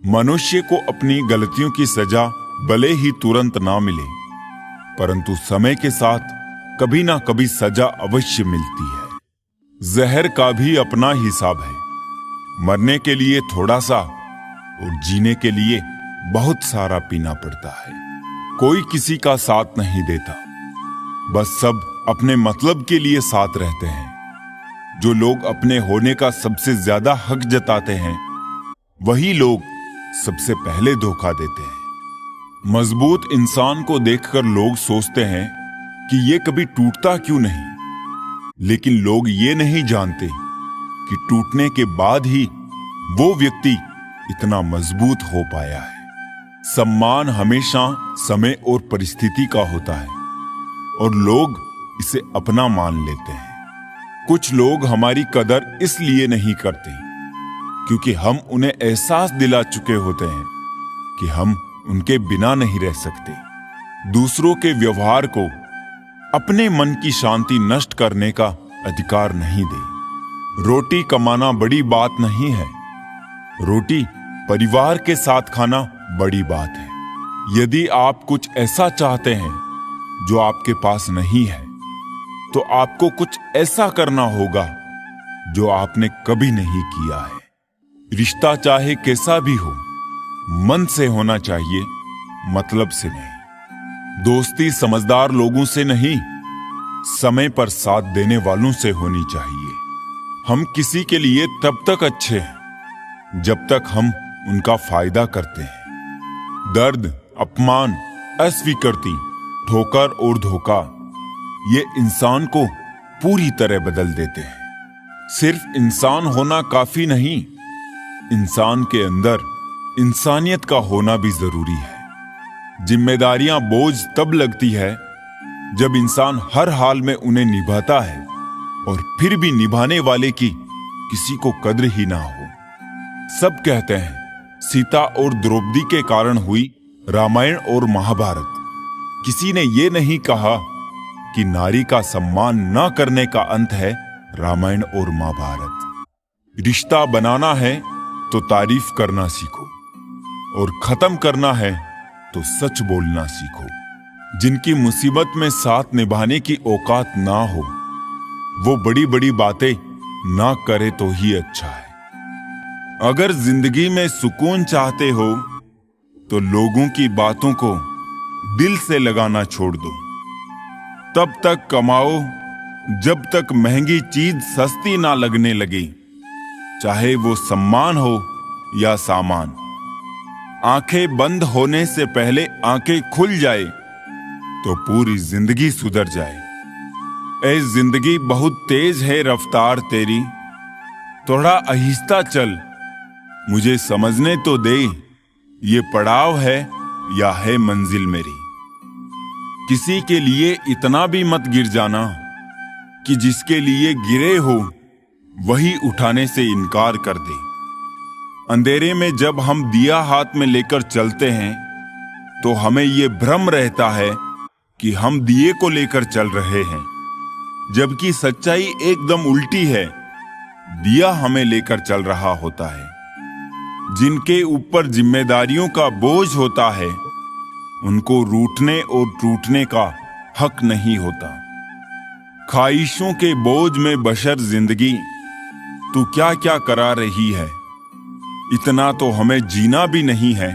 मनुष्य को अपनी गलतियों की सजा भले ही तुरंत ना मिले, परंतु समय के साथ कभी ना कभी सजा अवश्य मिलती है। जहर का भी अपना हिसाब है। मरने के लिए थोड़ा सा और जीने के लिए बहुत सारा पीना पड़ता है। कोई किसी का साथ नहीं देता, बस सब अपने मतलब के लिए साथ रहते हैं। जो लोग अपने होने का सबसे ज्यादा हक जताते हैं, वही लोग सबसे पहले धोखा देते हैं। मजबूत इंसान को देखकर लोग सोचते हैं कि ये कभी टूटता क्यों नहीं, लेकिन लोग ये नहीं जानते कि टूटने के बाद ही वो व्यक्ति इतना मजबूत हो पाया है। सम्मान हमेशा समय और परिस्थिति का होता है और लोग इसे अपना मान लेते हैं। कुछ लोग हमारी कदर इसलिए नहीं करते क्योंकि हम उन्हें एहसास दिला चुके होते हैं कि हम उनके बिना नहीं रह सकते। दूसरों के व्यवहार को अपने मन की शांति नष्ट करने का अधिकार नहीं दे। रोटी कमाना बड़ी बात नहीं है, रोटी परिवार के साथ खाना बड़ी बात है। यदि आप कुछ ऐसा चाहते हैं जो आपके पास नहीं है, तो आपको कुछ ऐसा करना होगा जो आपने कभी नहीं किया है। रिश्ता चाहे कैसा भी हो, मन से होना चाहिए, मतलब से नहीं। दोस्ती समझदार लोगों से नहीं, समय पर साथ देने वालों से होनी चाहिए। हम किसी के लिए तब तक अच्छे हैं जब तक हम उनका फायदा करते हैं। दर्द, अपमान, अस्वीकृति, ठोकर और धोखा ये इंसान को पूरी तरह बदल देते हैं। सिर्फ इंसान होना काफी नहीं, इंसान के अंदर इंसानियत का होना भी जरूरी है। जिम्मेदारियां बोझ तब लगती है जब इंसान हर हाल में उन्हें निभाता है और फिर भी निभाने वाले की किसी को कद्र ही ना हो। सब कहते हैं सीता और द्रौपदी के कारण हुई रामायण और महाभारत। किसी ने ये नहीं कहा कि नारी का सम्मान न करने का अंत है रामायण और महाभारत। रिश्ता बनाना है तो तारीफ करना सीखो और खत्म करना है तो सच बोलना सीखो। जिनकी मुसीबत में साथ निभाने की औकात ना हो, वो बड़ी बड़ी बातें ना करे तो ही अच्छा है। अगर जिंदगी में सुकून चाहते हो तो लोगों की बातों को दिल से लगाना छोड़ दो। तब तक कमाओ जब तक महंगी चीज सस्ती ना लगने लगे, चाहे वो सम्मान हो या सामान। आंखें बंद होने से पहले आंखें खुल जाए तो पूरी जिंदगी सुधर जाए। ऐ जिंदगी बहुत तेज है रफ्तार तेरी, थोड़ा आहिस्ता चल, मुझे समझने तो दे ये पड़ाव है या है मंजिल मेरी। किसी के लिए इतना भी मत गिर जाना कि जिसके लिए गिरे हो वही उठाने से इनकार कर दे। अंधेरे में जब हम दिया हाथ में लेकर चलते हैं तो हमें ये भ्रम रहता है कि हम दिए को लेकर चल रहे हैं, जबकि सच्चाई एकदम उल्टी है। दिया हमें लेकर चल रहा होता है। जिनके ऊपर जिम्मेदारियों का बोझ होता है, उनको रूठने और टूटने का हक नहीं होता। ख्वाहिशों के बोझ में बशर जिंदगी तू क्या क्या करा रही है। इतना तो हमें जीना भी नहीं है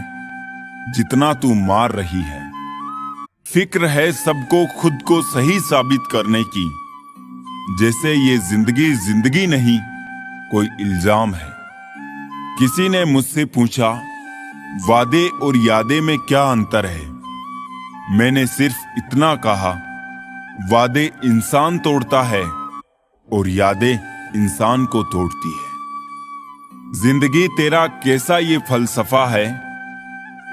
जितना तू मार रही है। फिक्र है सबको खुद को सही साबित करने की, जैसे ये जिंदगी जिंदगी नहीं कोई इल्जाम है। किसी ने मुझसे पूछा वादे और यादें में क्या अंतर है। मैंने सिर्फ इतना कहा, वादे इंसान तोड़ता है और यादें इंसान को तोड़ती है। जिंदगी तेरा कैसा ये फलसफा है।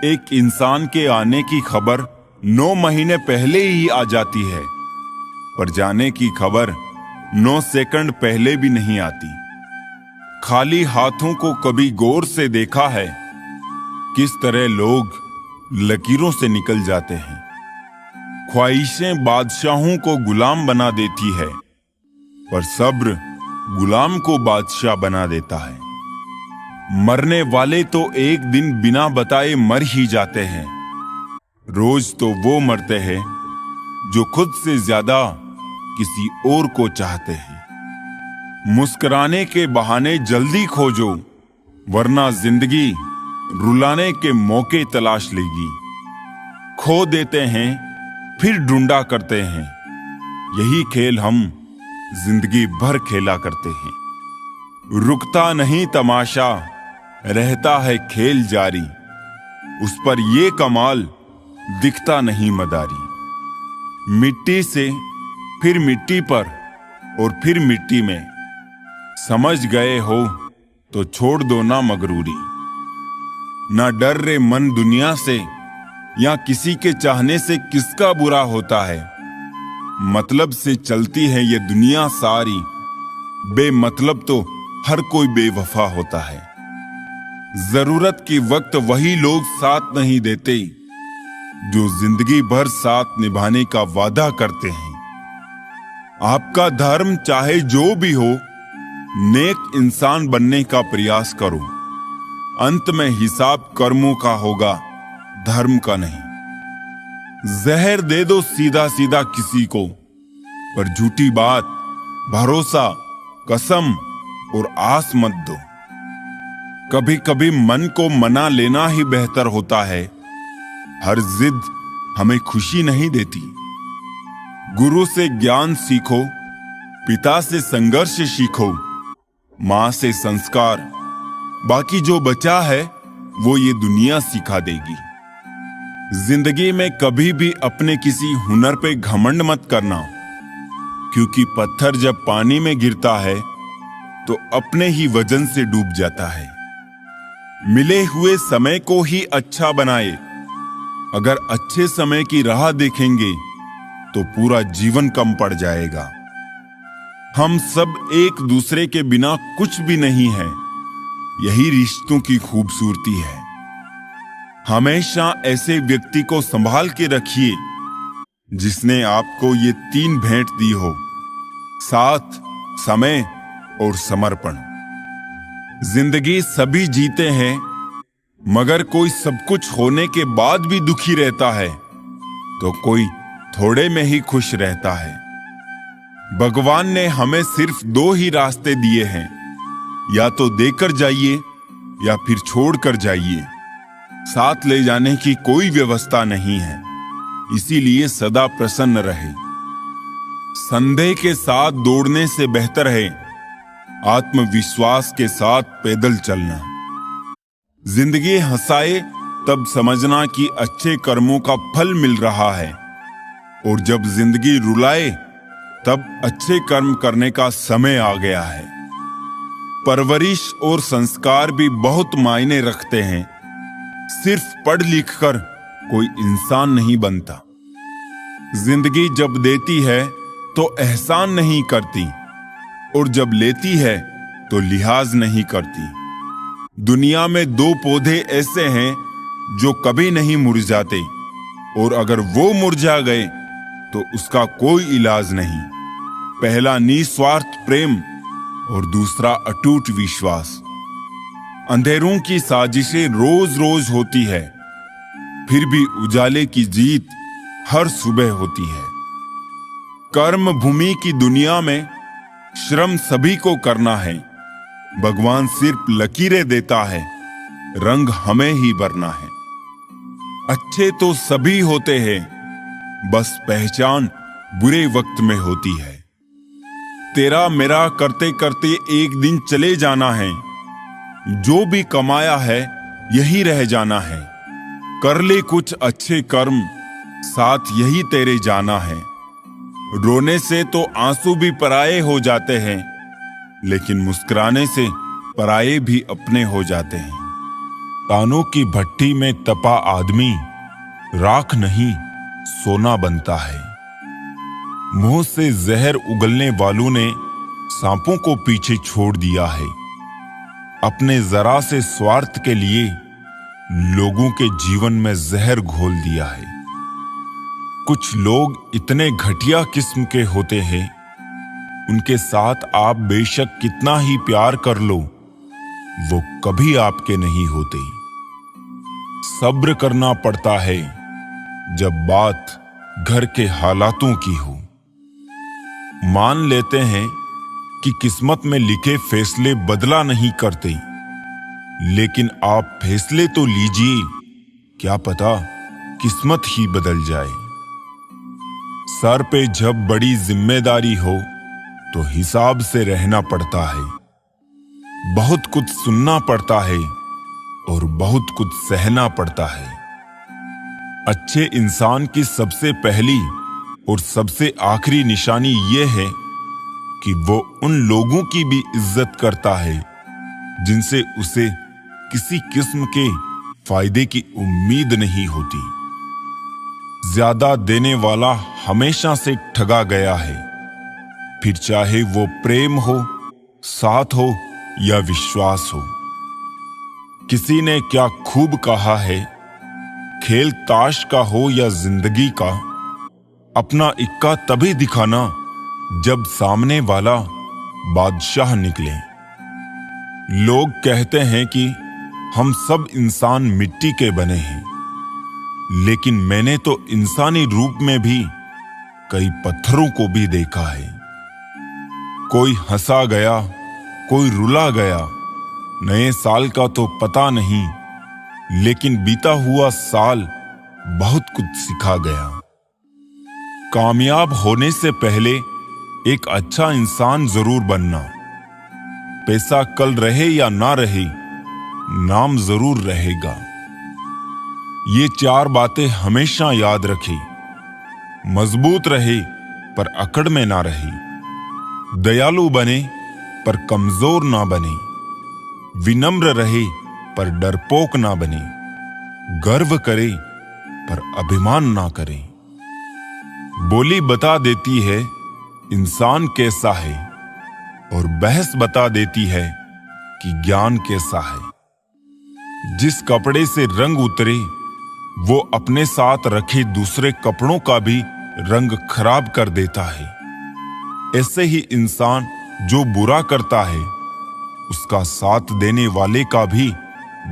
एक इंसान के आने की खबर 9 महीने पहले ही आ जाती है, पर जाने की खबर 9 सेकंड पहले भी नहीं आती। खाली हाथों को कभी गौर से देखा है किस तरह लोग लकीरों से निकल जाते हैं। ख्वाहिशें बादशाहों को गुलाम बना देती है, पर सब्र गुलाम को बादशाह बना देता है। मरने वाले तो एक दिन बिना बताए मर ही जाते हैं। रोज तो वो मरते हैं जो खुद से ज्यादा किसी और को चाहते हैं। मुस्कुराने के बहाने जल्दी खोजो, वरना जिंदगी रुलाने के मौके तलाश लेगी। खो देते हैं फिर ढूंढा करते हैं, यही खेल हम जिंदगी भर खेला करते हैं। रुकता नहीं तमाशा, रहता है खेल जारी, उस पर ये कमाल दिखता नहीं मदारी। मिट्टी से फिर मिट्टी पर और फिर मिट्टी में, समझ गए हो तो छोड़ दो ना मगरूरी। ना डर रे मन दुनिया से, या किसी के चाहने से किसका बुरा होता है। मतलब से चलती है ये दुनिया सारी, बेमतलब तो हर कोई बेवफा होता है। जरूरत के वक्त वही लोग साथ नहीं देते जो जिंदगी भर साथ निभाने का वादा करते हैं। आपका धर्म चाहे जो भी हो, नेक इंसान बनने का प्रयास करो। अंत में हिसाब कर्मों का होगा, धर्म का नहीं। जहर दे दो सीधा सीधा किसी को, पर झूठी बात, भरोसा, कसम और आस मत दो। कभी कभी मन को मना लेना ही बेहतर होता है। हर जिद हमें खुशी नहीं देती। गुरु से ज्ञान सीखो, पिता से संघर्ष सीखो, मां से संस्कार, बाकी जो बचा है वो ये दुनिया सिखा देगी। जिंदगी में कभी भी अपने किसी हुनर पे घमंड मत करना, क्योंकि पत्थर जब पानी में गिरता है तो अपने ही वजन से डूब जाता है। मिले हुए समय को ही अच्छा बनाए। अगर अच्छे समय की राह देखेंगे तो पूरा जीवन कम पड़ जाएगा। हम सब एक दूसरे के बिना कुछ भी नहीं है, यही रिश्तों की खूबसूरती है। हमेशा ऐसे व्यक्ति को संभाल के रखिए जिसने आपको ये 3 भेंट दी हो: साथ, समय और समर्पण। जिंदगी सभी जीते हैं, मगर कोई सब कुछ होने के बाद भी दुखी रहता है, तो कोई थोड़े में ही खुश रहता है। भगवान ने हमें सिर्फ 2 ही रास्ते दिए हैं, या तो देकर जाइए या फिर छोड़कर जाइए। साथ ले जाने की कोई व्यवस्था नहीं है, इसीलिए सदा प्रसन्न रहे। संदेह के साथ दौड़ने से बेहतर है आत्मविश्वास के साथ पैदल चलना। जिंदगी हंसाए तब समझना कि अच्छे कर्मों का फल मिल रहा है, और जब जिंदगी रुलाए तब अच्छे कर्म करने का समय आ गया है। परवरिश और संस्कार भी बहुत मायने रखते हैं। सिर्फ पढ़ लिख कर कोई इंसान नहीं बनता। जिंदगी जब देती है तो एहसान नहीं करती, और जब लेती है तो लिहाज नहीं करती। दुनिया में 2 पौधे ऐसे हैं जो कभी नहीं मुरझाते, और अगर वो मुरझा गए तो उसका कोई इलाज नहीं। पहला निस्वार्थ प्रेम और दूसरा अटूट विश्वास। अंधेरों की साजिशें रोज रोज होती है, फिर भी उजाले की जीत हर सुबह होती है। कर्म भूमि की दुनिया में श्रम सभी को करना है। भगवान सिर्फ लकीरें देता है, रंग हमें ही भरना है। अच्छे तो सभी होते हैं, बस पहचान बुरे वक्त में होती है। तेरा मेरा करते करते एक दिन चले जाना है। जो भी कमाया है यही रह जाना है। कर ले कुछ अच्छे कर्म, साथ यही तेरे जाना है। रोने से तो आंसू भी पराये हो जाते हैं, लेकिन मुस्कुराने से पराये भी अपने हो जाते हैं। तानों की भट्टी में तपा आदमी राख नहीं सोना बनता है। मुंह से जहर उगलने वालों ने सांपों को पीछे छोड़ दिया है। अपने जरा से स्वार्थ के लिए लोगों के जीवन में जहर घोल दिया है। कुछ लोग इतने घटिया किस्म के होते हैं, उनके साथ आप बेशक कितना ही प्यार कर लो, वो कभी आपके नहीं होते। सब्र करना पड़ता है जब बात घर के हालातों की हो। मान लेते हैं कि किस्मत में लिखे फैसले बदला नहीं करते, लेकिन आप फैसले तो लीजिए, क्या पता किस्मत ही बदल जाए। सर पे जब बड़ी जिम्मेदारी हो तो हिसाब से रहना पड़ता है। बहुत कुछ सुनना पड़ता है और बहुत कुछ सहना पड़ता है। अच्छे इंसान की सबसे पहली और सबसे आखिरी निशानी ये है कि वो उन लोगों की भी इज्जत करता है जिनसे उसे किसी किस्म के फायदे की उम्मीद नहीं होती। ज्यादा देने वाला हमेशा से ठगा गया है, फिर चाहे वो प्रेम हो, साथ हो या विश्वास हो। किसी ने क्या खूब कहा है, खेल ताश का हो या जिंदगी का, अपना इक्का तभी दिखाना जब सामने वाला बादशाह निकले। लोग कहते हैं कि हम सब इंसान मिट्टी के बने हैं, लेकिन मैंने तो इंसानी रूप में भी कई पत्थरों को भी देखा है। कोई हंसा गया, कोई रुला गया। नए साल का तो पता नहीं, लेकिन बीता हुआ साल बहुत कुछ सिखा गया। कामयाब होने से पहले एक अच्छा इंसान जरूर बनना। पैसा कल रहे या ना रहे, नाम जरूर रहेगा। ये 4 बातें हमेशा याद रखें। मजबूत रहे पर अकड़ में ना रहे। दयालु बने पर कमजोर ना बने। विनम्र रहे पर डरपोक ना बने। गर्व करे पर अभिमान ना करे। बोली बता देती है इंसान कैसा है, और बहस बता देती है कि ज्ञान कैसा है। जिस कपड़े से रंग उतरे वो अपने साथ रखे दूसरे कपड़ों का भी रंग खराब कर देता है। ऐसे ही इंसान जो बुरा करता है उसका साथ देने वाले का भी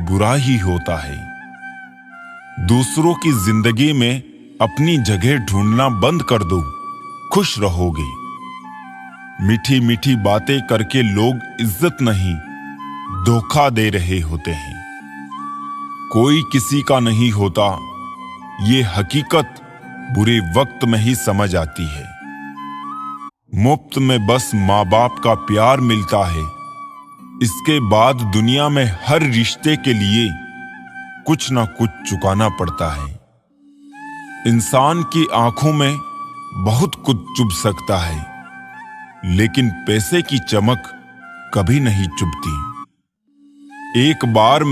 बुरा ही होता है। दूसरों की जिंदगी में अपनी जगह ढूंढना बंद कर दो, खुश रहोगे। मीठी मीठी बातें करके लोग इज्जत नहीं, धोखा दे रहे होते हैं। कोई किसी का नहीं होता, ये हकीकत बुरे वक्त में ही समझ आती है। मुफ्त में बस माँ बाप का प्यार मिलता है। इसके बाद दुनिया में हर रिश्ते के लिए कुछ ना कुछ चुकाना पड़ता है। इंसान की आंखों में बहुत कुछ चुभ सकता है, लेकिन पैसे की चमक कभी नहीं चुभती। एक बार में